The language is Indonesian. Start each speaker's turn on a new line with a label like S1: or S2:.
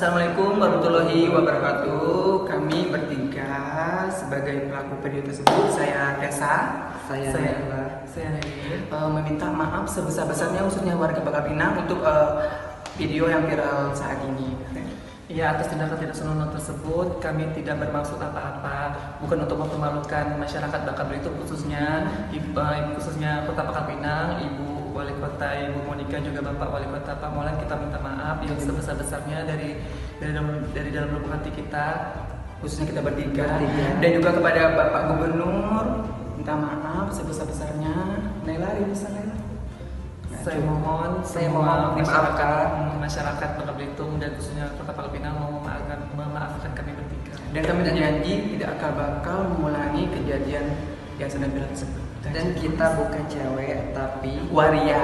S1: Assalamualaikum warahmatullahi wabarakatuh. Kami bertiga sebagai pelaku video tersebut, saya Tessa, saya meminta maaf sebesar-besarnya khususnya warga Bangka Pinang untuk video yang viral saat ini.
S2: Ya, atas tindakan tidak senonoh tersebut, kami tidak bermaksud apa-apa, bukan untuk mempermalukan masyarakat Bangka Belitung khususnya Kota Bangka Pinang, Ibu Wali Kota Ibu Monika, juga Bapak Wali Kota Pak Molan. Kita minta maaf yang sebesar-besarnya dari dalam lubuk hati kita,
S1: Khususnya kita bertiga. Dan juga kepada Bapak Gubernur, minta maaf sebesar-besarnya. Naila, bisa Naila?
S2: Saya mohon semua masyarakat Bangka Belitung dan khususnya Kota Bangka Pinang memaafkan kami bertiga.
S1: Dan kami berjanji tidak akan bakal mengulangi kejadian yang sedang viral tersebut.
S3: Dan kita bukan cewek tapi
S1: waria.